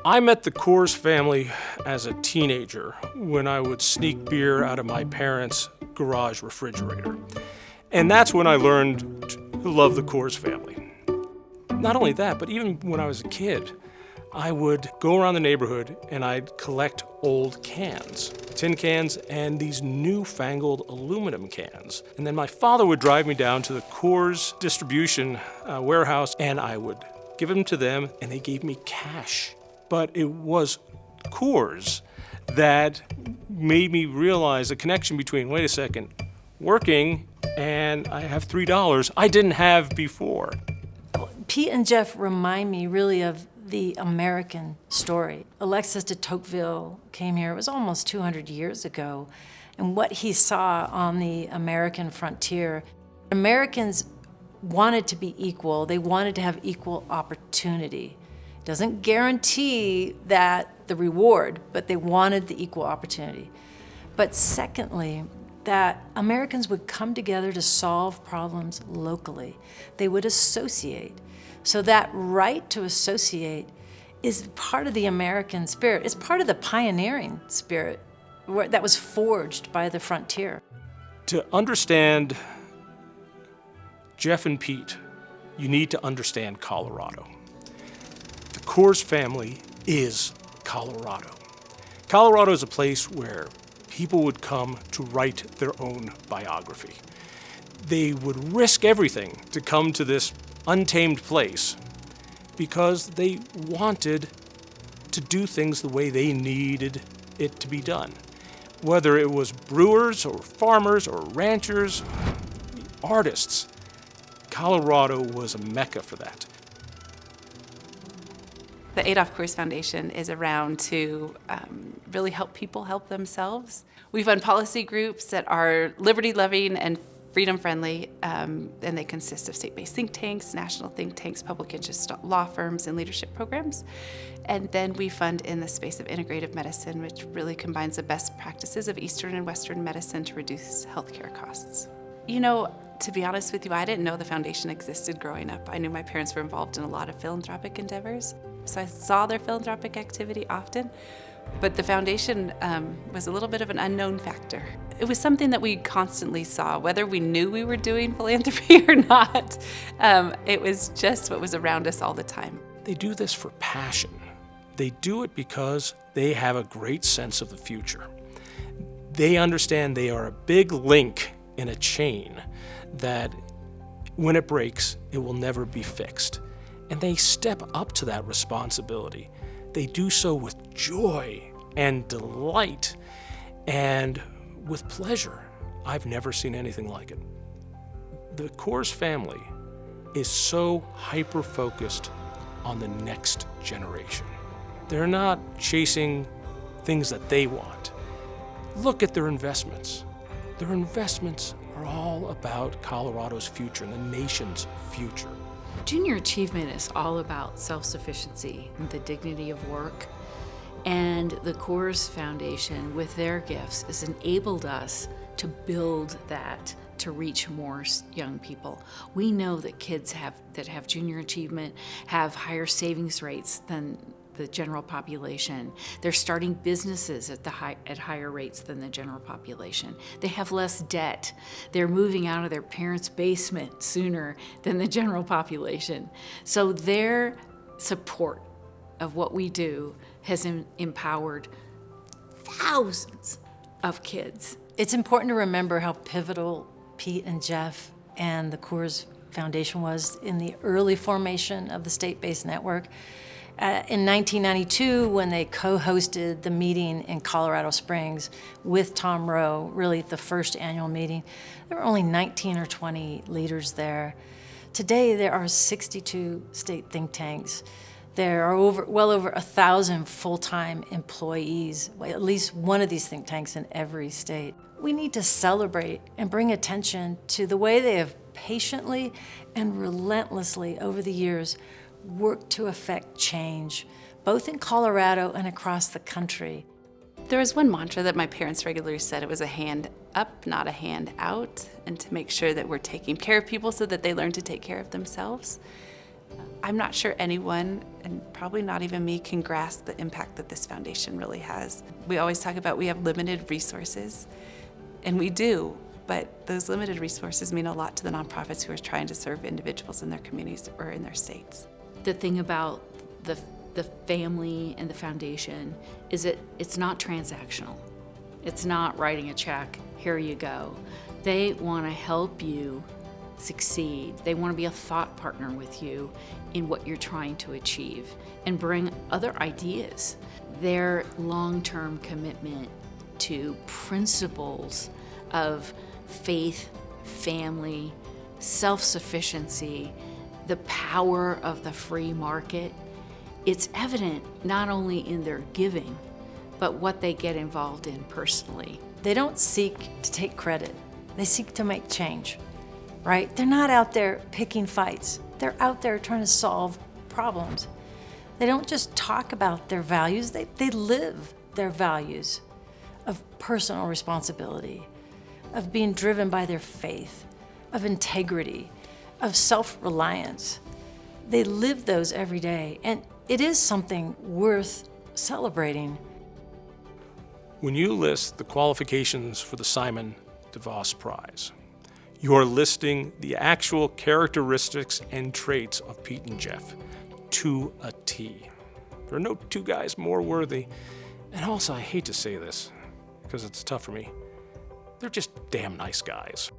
I met the Coors family as a teenager when I would sneak beer out of my parents' garage refrigerator. And that's when I learned to love the Coors family. Not only that, but even when I was a kid, I would go around the neighborhood and I'd collect old cans, tin cans, and these newfangled aluminum cans. And then my father would drive me down to the Coors distribution warehouse, and I would give them to them, and they gave me cash. But it was Coors that made me realize the connection between, wait a second, working and I have $3 I didn't have before. Pete and Jeff remind me really of the American story. Alexis de Tocqueville came here, it was almost 200 years ago, and what he saw on the American frontier, Americans wanted to be equal, they wanted to have equal opportunity. Doesn't guarantee that the reward, but they wanted the equal opportunity. But secondly, that Americans would come together to solve problems locally. They would associate. So that right to associate is part of the American spirit. It's part of the pioneering spirit that was forged by the frontier. To understand Jeff and Pete, you need to understand Colorado. The Coors family is Colorado. Colorado is a place where people would come to write their own biography. They would risk everything to come to this untamed place because they wanted to do things the way they needed it to be done. Whether it was brewers or farmers or ranchers, artists, Colorado was a mecca for that. The Adolph Coors Foundation is around to really help people help themselves. We fund policy groups that are liberty-loving and freedom-friendly, and they consist of state-based think tanks, national think tanks, public interest law firms, and leadership programs. And then we fund in the space of integrative medicine, which really combines the best practices of Eastern and Western medicine to reduce healthcare costs. You know, to be honest with you, I didn't know the foundation existed growing up. I knew my parents were involved in a lot of philanthropic endeavors, so I saw their philanthropic activity often, but the foundation was a little bit of an unknown factor. It was something that we constantly saw, whether we knew we were doing philanthropy or not. It was just what was around us all the time. They do this for passion. They do it because they have a great sense of the future. They understand they are a big link in a chain that when it breaks, it will never be fixed. And they step up to that responsibility. They do so with joy and delight and with pleasure. I've never seen anything like it. The Coors family is so hyper-focused on the next generation. They're not chasing things that they want. Look at their investments. Their investments are all about Colorado's future and the nation's future. Junior achievement is all about self-sufficiency and the dignity of work. And the Coors Foundation, with their gifts, has enabled us to build that to reach more young people. We know that kids that have junior achievement have higher savings rates than the general population. They're starting businesses at higher rates than the general population. They have less debt. They're moving out of their parents' basement sooner than the general population. So their support of what we do has empowered thousands of kids. It's important to remember how pivotal Pete and Jeff and the Coors Foundation was in the early formation of the state-based network. In 1992, when they co-hosted the meeting in Colorado Springs with Tom Rowe, really the first annual meeting, there were only 19 or 20 leaders there. Today, there are 62 state think tanks. There are well over 1,000 full-time employees, at least one of these think tanks in every state. We need to celebrate and bring attention to the way they have patiently and relentlessly over the years worked to affect change, both in Colorado and across the country. There was one mantra that my parents regularly said. It was a hand up, not a hand out, and to make sure that we're taking care of people so that they learn to take care of themselves. I'm not sure anyone, and probably not even me, can grasp the impact that this foundation really has. We always talk about we have limited resources, and we do, but those limited resources mean a lot to the nonprofits who are trying to serve individuals in their communities or in their states. The thing about the family and the foundation is it's not transactional. It's not writing a check, here you go. They want to help you succeed. They want to be a thought partner with you in what you're trying to achieve and bring other ideas. Their long-term commitment to principles of faith, family, self-sufficiency, the power of the free market, it's evident not only in their giving, but what they get involved in personally. They don't seek to take credit. They seek to make change, right? They're not out there picking fights. They're out there trying to solve problems. They don't just talk about their values, they live their values of personal responsibility, of being driven by their faith, of integrity, of self-reliance. They live those every day, and it is something worth celebrating. When you list the qualifications for the Simon-DeVos Prize, you're listing the actual characteristics and traits of Pete and Jeff to a T. There are no two guys more worthy, and also I hate to say this because it's tough for me, they're just damn nice guys.